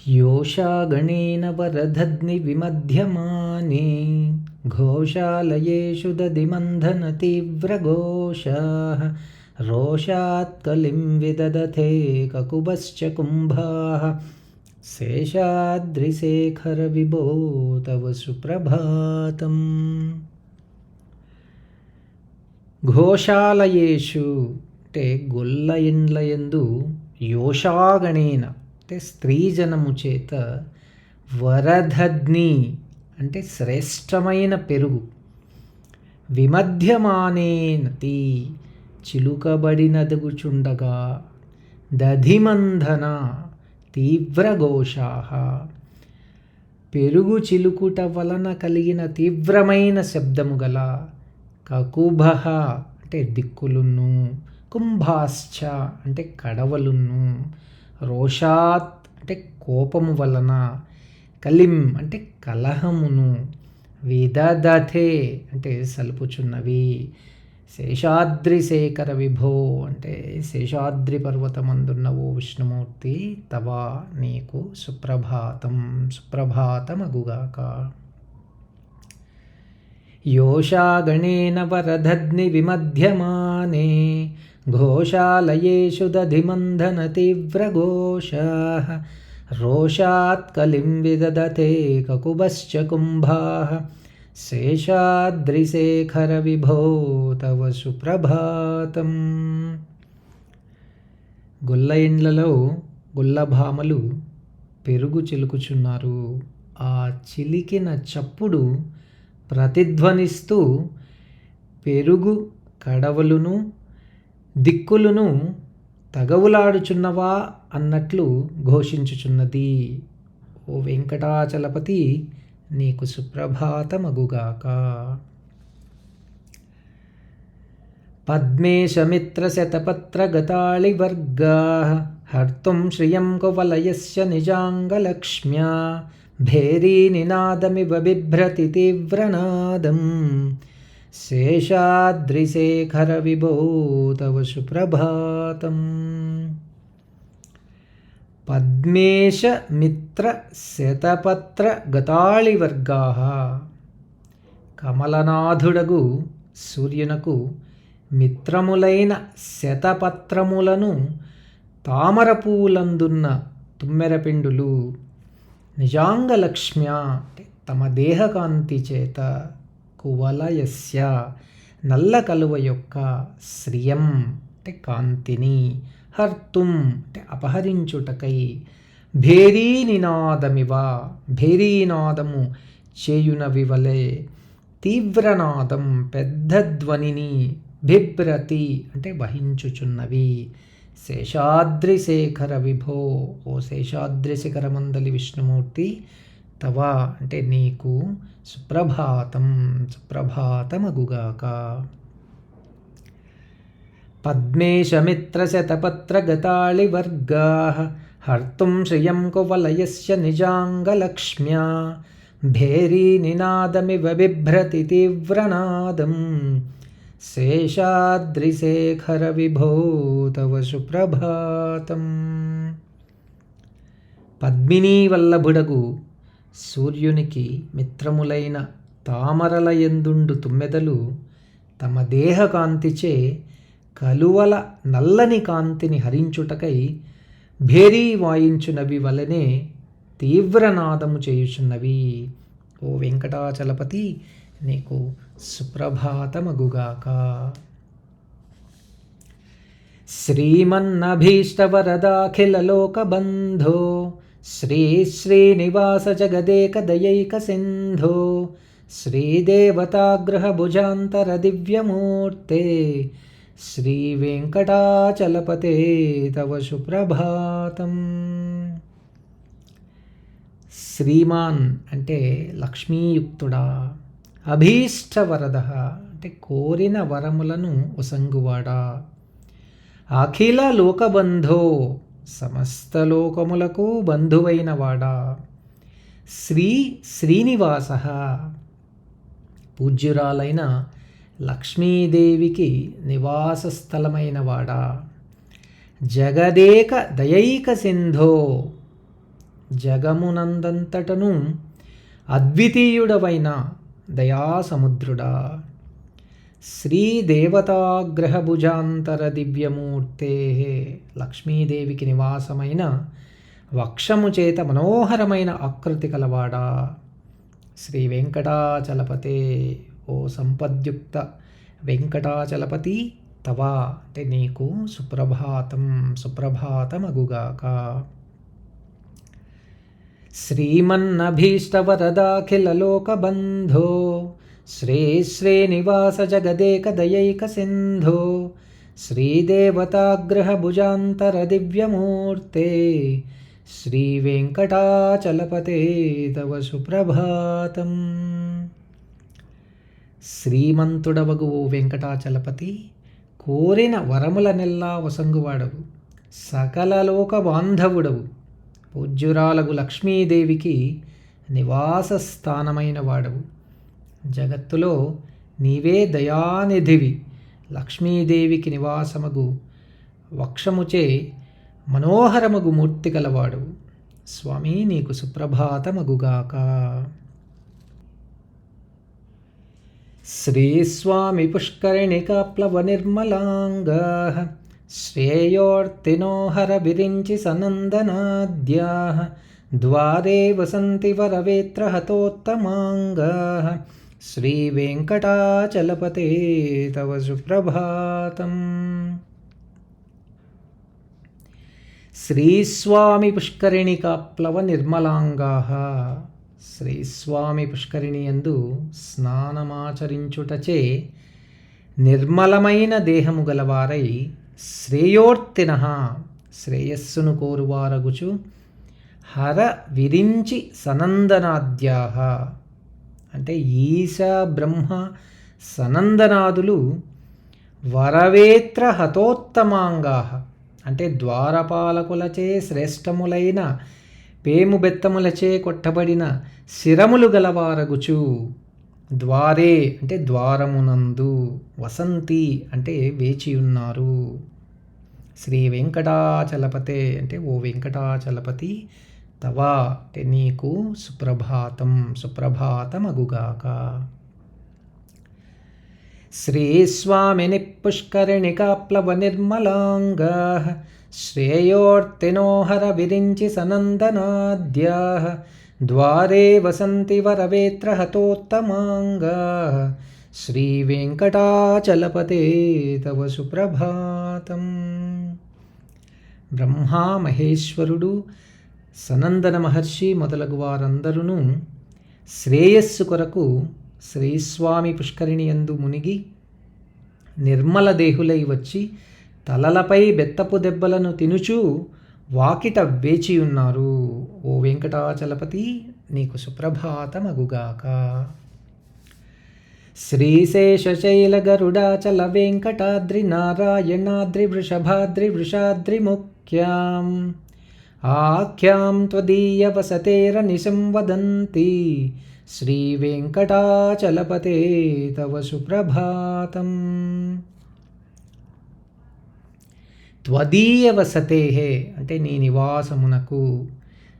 योषागणेन वरदध्नि विमध्यमाने घोषालयेषु दधिमन्थनतीव्रघोषाः रोषात् कलिं विदधते ककुभश्च कुम्भाः శేషాద్రిశేఖరవిభో తవ సుప్రభాతం. ఘోషాలయేషు అంటే గొల్ల ఇండ్ల యందు యోషాగణేన అంటే స్త్రీజనము చేత వరదధ్ని అంటే శ్రేష్టమైన పెరుగు విమధ్యమానేనతి చిలుకబడినదుగుచుండగా దధిమంధన తీవ్రఘోషాః పెరుగు చిలుకుట వలన కలిగిన తీవ్రమైన శబ్దము గల కకుభః అంటే దిక్కులున్ను కుంభాశ్చ అంటే కడవలున్ను రోషాత్ అంటే కోపము వలన కలిం అంటే కలహమును విదధతే అంటే సలుపుచున్నవి శేషాద్రిశేఖర విభో అంటే శేషాద్రి పర్వతమందున్న ఓ విష్ణుమూర్తి తవ నీకు సుప్రభాతం సుప్రభాతమగుగాక. యోషాగణేన వరదధ్ని విమధ్యమానే ఘోషాలయేషు దధిమంధన తీవ్రఘోషాః రోషాత్ కలిం విదధతే కకుభశ్చ కుంభాః శేషాద్రిశేఖర విభో తవ సుప్రభాతం. గొల్ల ఇండ్లలో గొల్లభామలు పెరుగు చిలుకుచున్నారు. ఆ చిలికిన చప్పుడు ప్రతిధ్వనిస్తూ పెరుగు కడవలును దిక్కులును తగవులాడుచున్నవా అన్నట్లు ఘోషించుచున్నది. ఓ వెంకటాచలపతి నీకు సుప్రభాతమగుగాక. పద్మేశమిత్రశతపత్రగతాళివర్గాః హర్తుం శ్రియం కువలయస్య నిజాంగలక్ష్మ్యా భేరీనినాదమివ బిభ్రతి తీవ్రనాదం శేషాద్రిశేఖర విభో తవ సుప్రభాతం. పద్మేశ మిత్ర శతపత్ర గతాళివర్గాః కమలనాథుడగు సూర్యునకు మిత్రములైన శతపత్రములను తామరపూలందున్న తుమ్మెరపిండులు నిజాంగలక్ష్మ్య తమ దేహకాంతి చేత కువలయస్య నల్ల కలువ యొక్క శ్రియం అంటే కాంతిని హర్తుం అంటే అపహరించుటకై భేరీనినాదమివ భేరీనాదము చేయునవి వలె తీవ్రనాదం పెద్ద ధ్వనిని బిభ్రతి అంటే వహించుచున్నవి. శేషాద్రిశేఖర విభో ఓ శేషాద్రిశిఖరమందలి విష్ణుమూర్తి తవ అంటే నీకు సుప్రభాతం సుప్రభాతమగుగాక. పద్మేశమిత్రశతపత్రగతాళివర్గాః హర్తుం శ్రియం కువలయస్య నిజాంగలక్ష్మ్యా భేరీనినాదమివ బిభ్రతి తీవ్రనాదం శేషాద్రిశేఖర విభో తవ సుప్రభాతం. పద్మినీ వల్లభుడగు సూర్యునికి మిత్రములైన తామరల యందుండు తుమ్మెదలు తమ దేహకాంతిచే కలువల నల్లని కాంతిని హరించుటకై భేరీ వాయించునవి వలనే తీవ్రనాదము చేయుచున్నవి. ఓ వెంకటాచలపతి నీకు సుప్రభాతమగుగాక. శ్రీమన్నభీష్టవరదాఖిలలోకబంధో శ్రీ శ్రీనివాస జగదేక దయైక సింధో శ్రీదేవతాగ్రహభుజాంతర దివ్యమూర్తే శ్రీ వెంకటాచలపతే తవ సుప్రభాతం. శ్రీమాన్ అంటే లక్ష్మీయుక్తుడా, అభీష్టవరద అంటే కోరిన వరములను ఒసంగువాడా, అఖిల లోకబంధో సమస్త లోకములకు బంధువైన వాడా, శ్రీ శ్రీనివాస పూజ్యురాలైన లక్ష్మీదేవికి నివాస స్థలమైన వాడా, జగదేక దయైక సింధో జగమునందంతటను అద్వితీయుడవైన దయాసముద్రుడా, శ్రీదేవతాగ్రహభుజాంతర దివ్యమూర్తే, లక్ష్మీదేవికి నివాసమైన వక్షము చేత మనోహరమైన ఆకృతి కలవాడా, శ్రీ వెంకటాచలపతే, ఓ సంపద్యుక్త వెంకటాచలపతి, తవ అంటే నీకు సుప్రభాతం, సుప్రభాతమగుగాక. శ్రీమన్నభీష్టవరదాఖిలలోకబంధో, శ్రీ శ్రీనివాస జగదేక దయైక సింధో, శ్రీదేవతాగ్రహభుజాంతర దివ్యమూర్తే, శ్రీ వెంకటాచలపతే, తవ సుప్రభాతం. శ్రీమంతుడవగు ఓ వెంకటాచలపతి, కోరిన వరములనెల్లా వసంగువాడవు, సకల లోక బాంధవుడవు, పూజ్యురాలగు లక్ష్మీదేవికి నివాస స్థానమైన వాడవు. జగత్తులో నీవే దయానిధివి. లక్ష్మీదేవికి నివాసమగు వక్షముచే మనోహరమగు మూర్తి కలవాడవు. స్వామి నీకు సుప్రభాతమగుగాక. శ్రీస్వామి పుష్కరిణికాప్లవ నిర్మలాంగాః, శ్రేయోర్తినో హర విరించి సనందనాద్యాః, ద్వారే వసంతి వరవేత్ర హతోత్తమాంగాః, శ్రీ వెంకటాచలపతే, తవ సుప్రభాతం. శ్రీస్వామి పుష్కరిణికాప్లవ నిర్మలాంగాః, శ్రీస్వామి పుష్కరిణి యందు స్నానమాచరించుటచే నిర్మలమైన దేహము గలవారై, శ్రేయోర్తినః శ్రేయస్సును కోరువారగుచు, హర విరించి సనందనాద్యాః అంటే ఈశ బ్రహ్మ సనందనాదులు, వరవేత్ర హతోత్తమాంగాః అంటే ద్వారపాలకులచే శ్రేష్టములైన పేము బెత్తములచే కొట్టబడిన శిరములు గలవారగుచు, ద్వారే అంటే ద్వారమునందు, వసంతి అంటే వేచియున్నారు. శ్రీ వెంకటాచలపతే అంటే ఓ వెంకటాచలపతి, తవ అంటే నీకు సుప్రభాతం, సుప్రభాతమగుగాక. శ్రీస్వామిని పుష్కరిణికాప్లవ నిర్మలాంగాః, శ్రేయోర్తినో హర విరించి సనందనాద్యాః, ద్వారే వసంతి వరవేత్ర హతోత్తమాంగాః, శ్రీ వెంకటాచలపతే, తవ సుప్రభాతం. బ్రహ్మా మహేశ్వరుడు, సనందన మహర్షి మొదలగు వారందరూ శ్రేయస్సు కొరకు శ్రీస్వామి పుష్కరిణి యందు మునిగి నిర్మల దేహులై వచ్చి తలలపై బెత్తపు దెబ్బలను తినుచూ వాకిట వేచియున్నారు. ఓ వెంకటాచలపతి నీకు సుప్రభాతమగుగాక. శ్రీశేషశైల గరుడాచల వెంకటాద్రి నారాయణాద్రి వృషభాద్రి వృషాద్రి ముఖ్యాం, ఆఖ్యాం త్వదీయ వసతేర నిశం వదంతి, శ్రీ వెంకటాచలపతే, తవ సుప్రభాతం. త్వదీయ వసతే అంటే నీ నివాసమునకు,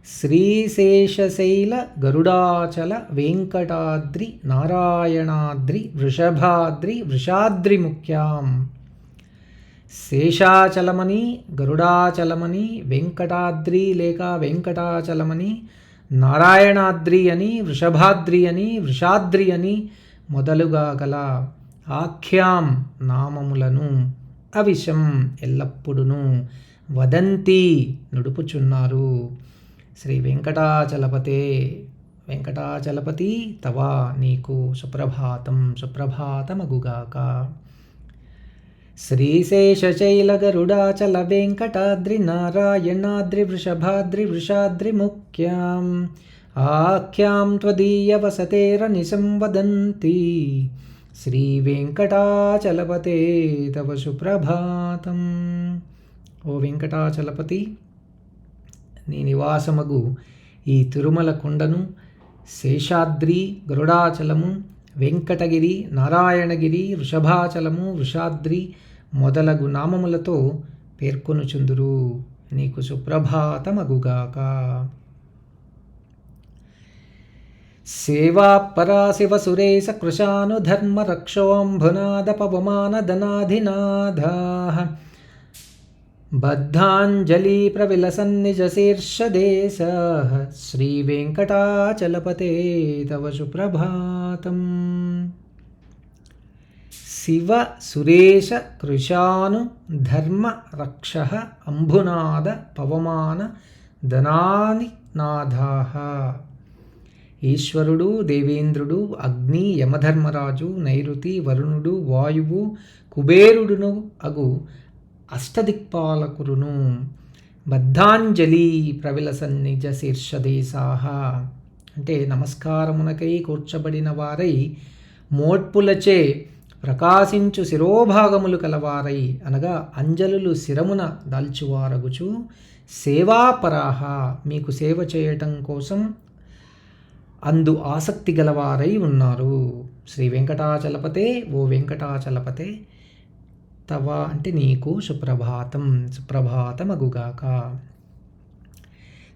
శ్రీశేషశైల గరుడాచల వెంకటాద్రి నారాయణాద్రి వృషభాద్రి వృషాద్రి ముఖ్యాం, శేషాచలమని గరుడాచలమని వెంకటాద్రి లేక వెంకటాచలమని నారాయణాద్రి అని వృషభాద్రి అని వృషాద్రి అని మొదలుగా గల ఆఖ్యాం నామములను అవిశం ఎల్లప్పుడును వదంతి నుడుపుచున్నారు. శ్రీ వెంకటాచలపతే వెంకటాచలపతి తవ నీకు సుప్రభాతం సుప్రభాతమగుగాక. శ్రీశేషశైల గరుడాచల వెంకటాద్రి నారాయణాద్రి వృషభాద్రి వృషాద్రి ముఖ్యాం, ఆఖ్యాం త్వదీయ వసతేర నిశం వదంతి, శ్రీ వెంకటాచలపతే, తవ సుప్రభాతం. ఓ వెంకటాచలపతి, నీ నివాసమగు ఈ తిరుమల కొండను శేషాద్రి గరుడాచలము వెంకటగిరి నారాయణగిరి వృషభాచలము వృషాద్రి మొదలగు నామములతో పేర్కొనుచుందురు. నీకు సుప్రభాతమగుగాక. సేవాపరా శివ సురేశ కృశానుధర్మ రక్షోంభునాద పవమానదనాధినాథాః బద్ధాంజలి ప్రవిలసన్నిజశీర్షదేశः శ్రీవేంకటాచలపతే తవ సుప్రభాతం. శివ సురేశ కృశాను ధర్మ రక్ష అంబునాద పవమాన ధనాని నాథాః. ఈశ్వరుడు, దేవేంద్రుడు, అగ్ని, యమధర్మరాజు, నైరుతి, వరుణుడు, వాయువు, కుబేరుడును అగు అష్టదిక్పాలకురును. బద్ధాంజలి ప్రవిలసన్నిజ శీర్షదేశాః అంటే నమస్కారమునకై కూర్చబడిన వారై మోడ్పులచే ప్రకాశించు శిరోభాగములు కలవారై అనగా అంజలులు శిరమున దాల్చువారగుచు సేవాపరాహ మీకు సేవ చేయటం కోసం అందు ఆసక్తి గలవారై ఉన్నారు. శ్రీ వెంకటాచలపతే, ఓ వెంకటాచలపతే, తవ అంటే నీకు సుప్రభాతం, సుప్రభాతమగుగాక.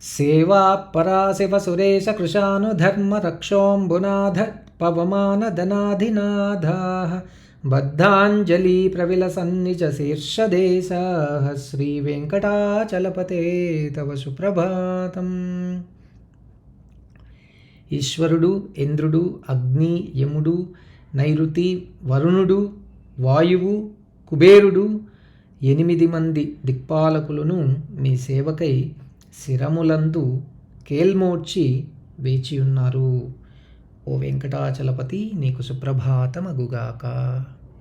సేవాపరా శివ సురేశ కృశానుధర్మ రక్షోంబునాథ పవమాన ధనాధినాథాః బద్ధాంజలి ప్రవిలసన్నిజ శీర్షదేశాః శ్రీ వెంకటాచలపతే తవ సుప్రభాతం. ఈశ్వరుడు, ఇంద్రుడు, అగ్ని, యముడు, నైరుతి, వరుణుడు, వాయువు, కుబేరుడు 8 మంది దిక్పాలకులను మీ సేవకై శిరములందు కేల్మోడ్చి వేచియున్నారు. ఓ వెంకటాచలపతి నీకు సుప్రభాతమగుగాక.